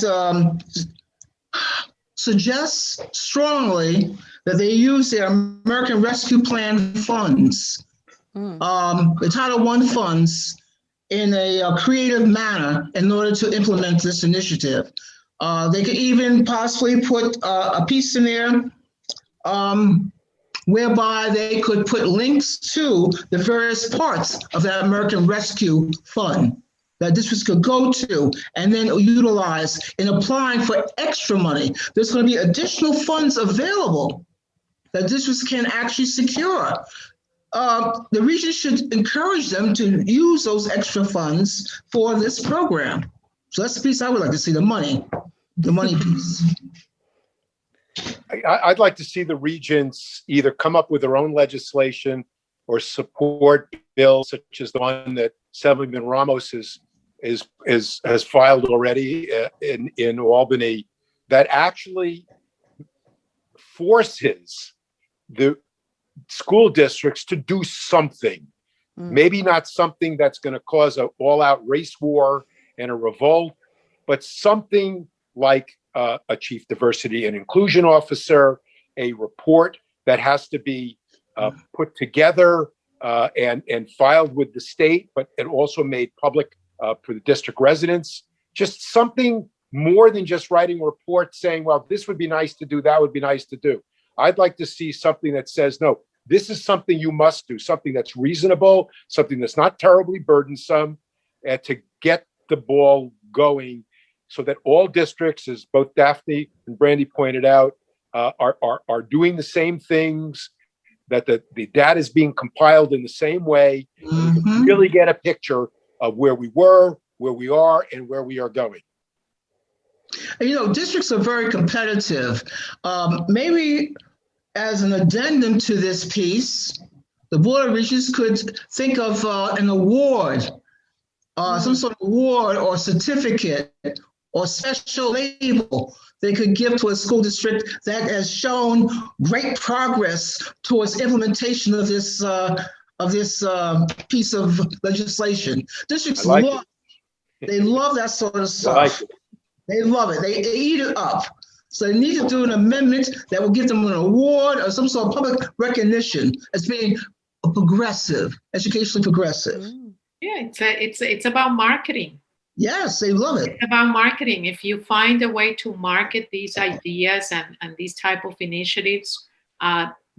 suggests strongly that they use their American Rescue Plan funds, the Title I funds, in a creative manner in order to implement this initiative. They could even possibly put a piece in there whereby they could put links to the various parts of that American Rescue Fund that districts could go to and then utilize in applying for extra money. There's going to be additional funds available that districts can actually secure. The region should encourage them to use those extra funds for this program. So that's the piece I would like to see, the money piece. I'd like to see the Regents either come up with their own legislation or support bills such as the one that Assemblyman Ramos has filed already in Albany that actually forces the school districts to do something. Maybe not something that's going to cause an all-out race war and a revolt, but something like a chief diversity and inclusion officer, a report that has to be put together and filed with the state, but it also made public for the district residents. Just something more than just writing a report saying, well, this would be nice to do, that would be nice to do. I'd like to see something that says, no, this is something you must do, something that's reasonable, something that's not terribly burdensome, and to get the ball going so that all districts, as both Dafny and Brandy pointed out, are doing the same things, that the data is being compiled in the same way, and we can really get a picture of where we were, where we are, and where we are going. You know, districts are very competitive. Maybe as an addendum to this piece, the Board of Regents could think of an award, some sort of award or certificate or special label they could give to a school district that has shown great progress towards implementation of this piece of legislation. Districts they love that sort of stuff. They love it. They eat it up. So they need to do an amendment that will give them an award or some sort of public recognition as being a progressive, educationally progressive. Yeah, it's about marketing. Yes, they love it. It's about marketing. If you find a way to market these ideas and these type of initiatives,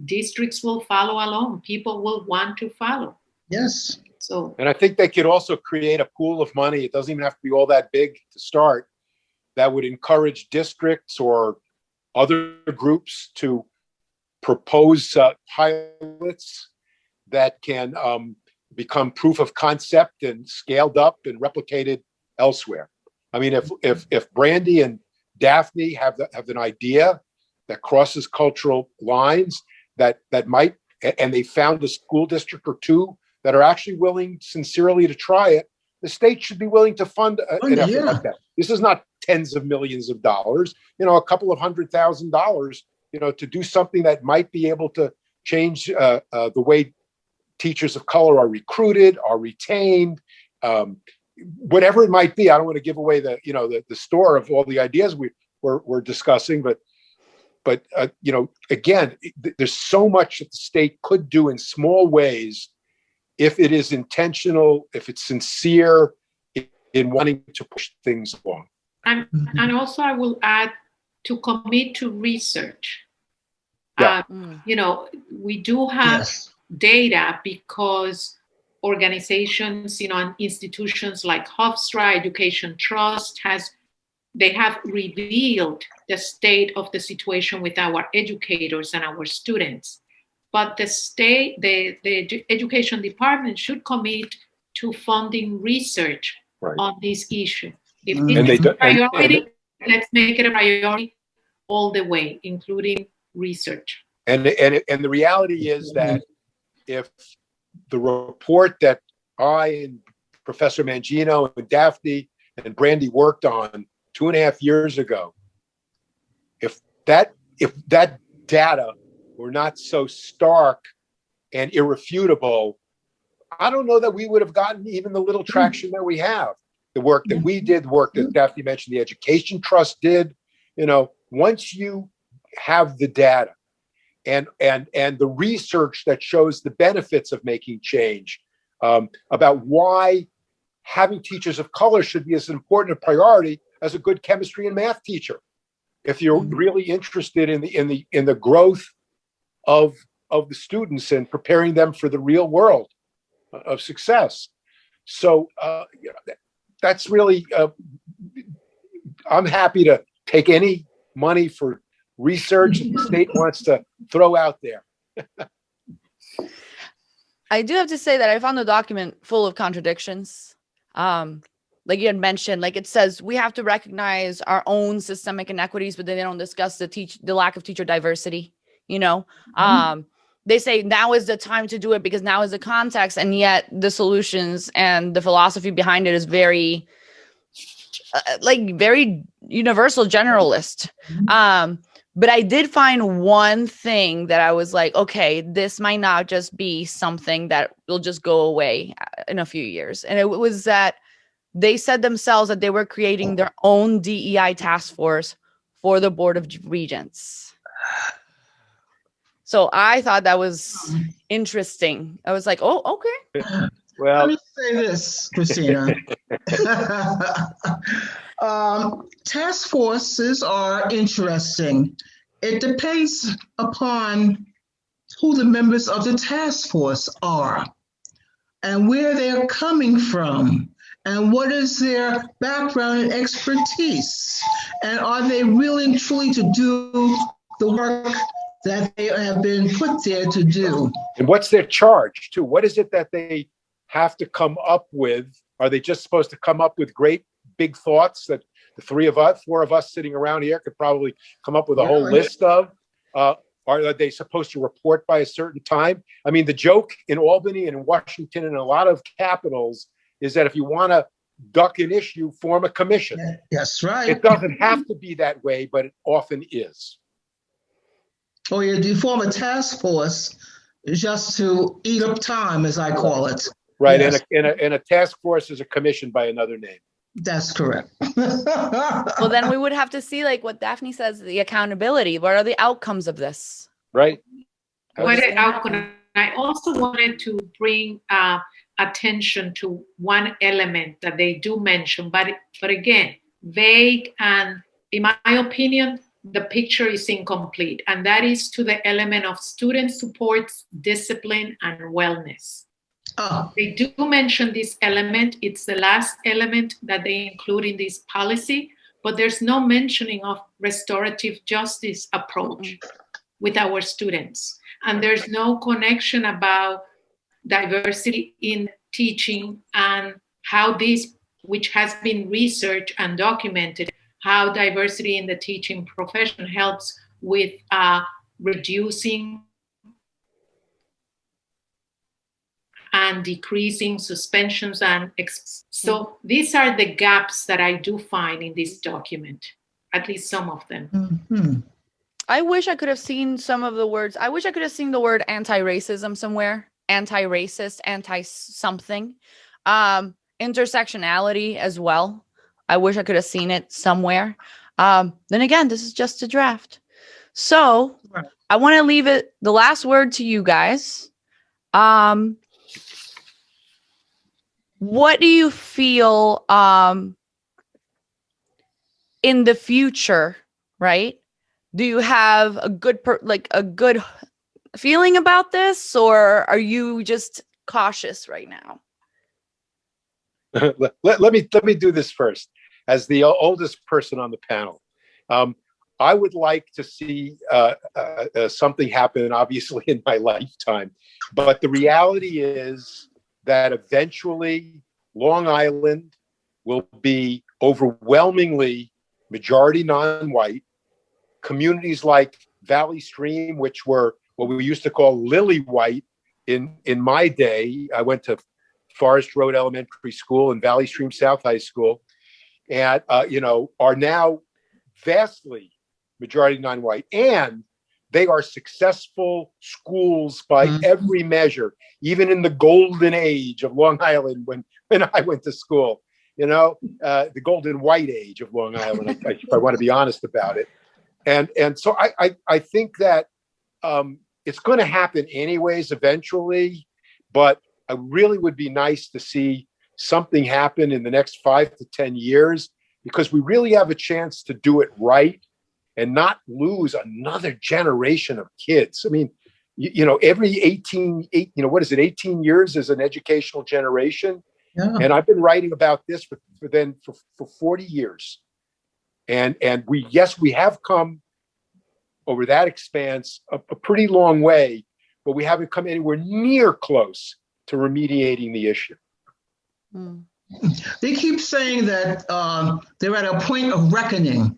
districts will follow along. People will want to follow. Yes. So, and I think they could also create a pool of money. It doesn't even have to be all that big to start. That would encourage districts or other groups to propose pilots that can become proof of concept and scaled up and replicated elsewhere. I mean, if Brandy and Dafny have an idea that crosses cultural lines, that might, and they found a school district or two that are actually willing sincerely to try it, the state should be willing to fund an effort like that. This is not tens of millions of dollars, a couple of $100,000, to do something that might be able to change the way teachers of color are recruited, are retained, whatever it might be. I don't want to give away the store of all the ideas we're discussing, but again, there's so much that the state could do in small ways if it is intentional, if it's sincere in wanting to push things along. And also I will add to commit to research. Yeah. We do have data because organizations, and institutions like Hofstra, Education Trust they have revealed the state of the situation with our educators and our students. but the state, the education department should commit to funding research on this issue. If this is a priority, let's make it a priority all the way, including research. And the reality is that if the report that I and Professor Mangino and Dafny and Brandy worked on 2.5 years ago, if that data were not so stark and irrefutable, I don't know that we would have gotten even the little traction that we have. The work that we did, the work that Dafny mentioned, the Education Trust did, once you have the data and the research that shows the benefits of making change, about why having teachers of color should be as important a priority as a good chemistry and math teacher. If you're really interested in the growth of the students and preparing them for the real world of success. So that's really, I'm happy to take any money for research that the state wants to throw out there. I do have to say that I found the document full of contradictions. Like you had mentioned, like it says we have to recognize our own systemic inequities, but then they don't discuss the lack of teacher diversity. They say now is the time to do it because now is the context, and yet the solutions and the philosophy behind it is very, very universal, generalist. But I did find one thing that I was like, okay, this might not just be something that will just go away in a few years. And it was that they said themselves that they were creating their own DEI task force for the Board of Regents. So I thought that was interesting. I was like, oh, okay. Well, let me say this, Christina. Task forces are interesting. It depends upon who the members of the task force are and where they're coming from and what is their background and expertise. And are they willing truly to do the work that they have been put there to do? And what's their charge too? What is it that they have to come up with? Are they just supposed to come up with great big thoughts that the four of us sitting around here could probably come up with a whole list of? Are they supposed to report by a certain time? I mean, the joke in Albany and in Washington and a lot of capitals is that if you want to duck an issue, form a commission. That's right. It doesn't have to be that way, but it often is. Oh, yeah, you form a task force just to eat up time, as I call it. Right, Yes. and a task force is a commission by another name. That's correct. Well, then we would have to see, like what Dafny says, the accountability. What are the outcomes of this? Right. What an outcome. I also wanted to bring attention to one element that they do mention, but again, vague, and in my opinion, the picture is incomplete, and that is to the element of student support, discipline, and wellness. Oh. They do mention this element. It's the last element that they include in this policy, but there's no mentioning of restorative justice approach with our students. And there's no connection about diversity in teaching and how this, which has been researched and documented, how diversity in the teaching profession helps with reducing and decreasing suspensions. And so these are the gaps that I do find in this document, at least some of them. Mm-hmm. I wish I could have seen some of the words. I wish I could have seen the word anti-racism somewhere, anti-racist, anti-something, intersectionality as well. I wish I could have seen it somewhere. Then again, this is just a draft. So I want to leave it, the last word to you guys. What do you feel in the future, right? Do you have a good a good feeling about this, or are you just cautious right now? let me do this first. As the oldest person on the panel, I would like to see something happen, obviously, in my lifetime. But the reality is that eventually Long Island will be overwhelmingly majority non-white. Communities like Valley Stream, which were what we used to call lily white in my day. I went to Forest Road Elementary School and Valley Stream South High School, and are now vastly majority non-white, and they are successful schools by every measure, even in the golden age of Long Island when I went to school. The golden white age of Long Island, if I want to be honest about it. And so I think that it's going to happen anyways eventually, but it really would be nice to see something happen in the next 5 to 10 years, because we really have a chance to do it right and not lose another generation of kids. I mean, every 18 years is an educational generation. Yeah. And I've been writing about this for 40 years. And we have come over that expanse a pretty long way, but we haven't come anywhere near close to remediating the issue. They keep saying that they're at a point of reckoning.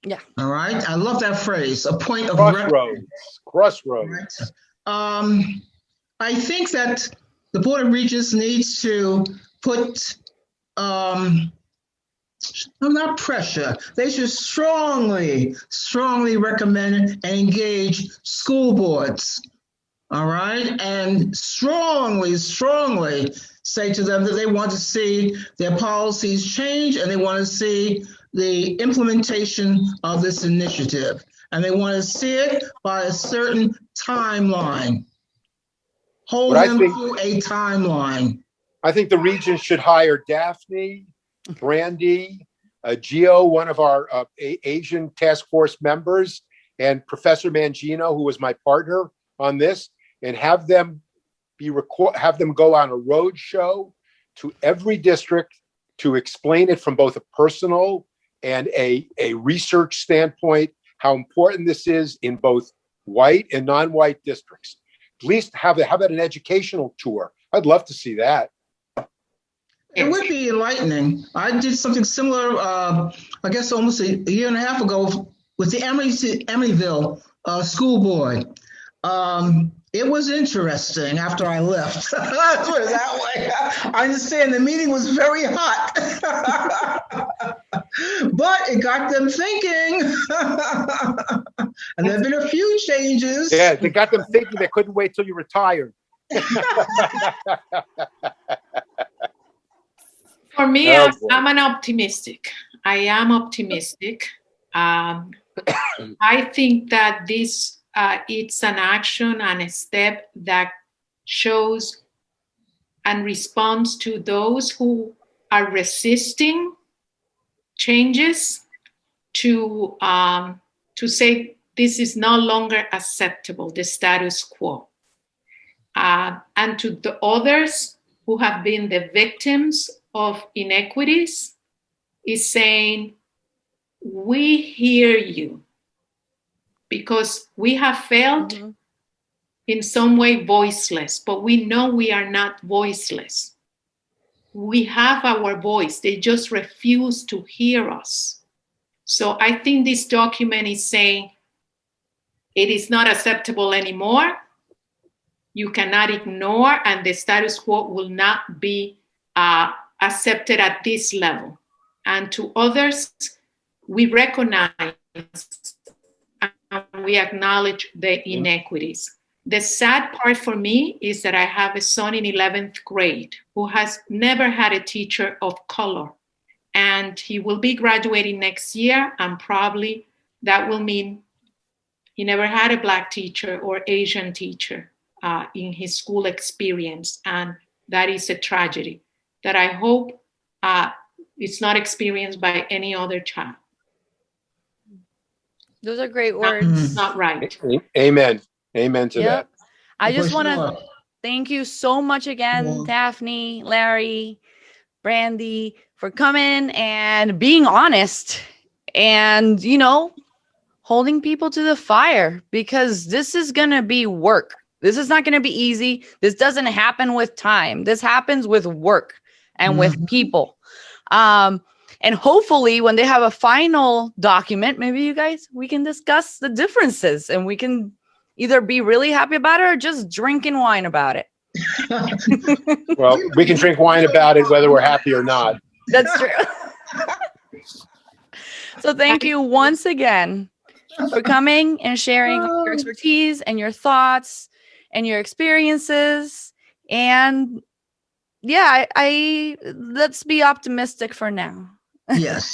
Yeah. All right. I love that phrase, a point of crossroads. Right. I think that the Board of Regents needs to put, not pressure. They should strongly recommend and engage school boards. All right. And strongly say to them that they want to see their policies change, and they want to see the implementation of this initiative. And they want to see it by a certain timeline. Hold them to a timeline. I think the Regents should hire Dafny, Brandy, Gio, one of our Asian task force members, and Professor Mangino, who was my partner on this, and have them go on a road show to every district to explain it from both a personal and a research standpoint, how important this is in both white and non-white districts. At least how about an educational tour? I'd love to see that. It would be enlightening. I did something similar, I guess almost a year and a half ago with the Emeryville school board. It was interesting after I left. Let's put it that way. I understand the meeting was very hot, but it got them thinking. And there have been a few changes. Yeah, they got them thinking. They couldn't wait till you retired. For me, I'm an optimistic. I am optimistic. I think that this it's an action and a step that shows and responds to those who are resisting changes to say this is no longer acceptable, the status quo. And to the others who have been the victims of inequities is saying, we hear you, because we have felt in some way voiceless, but we know we are not voiceless. We have our voice. They just refuse to hear us. So I think this document is saying it is not acceptable anymore. You cannot ignore, and the status quo will not be accepted at this level. And to others, we recognize and we acknowledge the inequities. The sad part for me is that I have a son in 11th grade who has never had a teacher of color. And he will be graduating next year, and probably that will mean he never had a Black teacher or Asian teacher in his school experience. And that is a tragedy that I hope it's not experienced by any other child. Those are great words. Not right. Amen. Amen to that. I just want to thank you so much again, Dafny, Larry, Brandy, for coming and being honest and, holding people to the fire, because this is going to be work. This is not going to be easy. This doesn't happen with time. This happens with work and with people. And hopefully when they have a final document, maybe we can discuss the differences and we can either be really happy about it or just drinking wine about it. Well, we can drink wine about it whether we're happy or not. That's true. So thank you once again for coming and sharing your expertise and your thoughts and your experiences. And yeah, I let's be optimistic for now. Yes.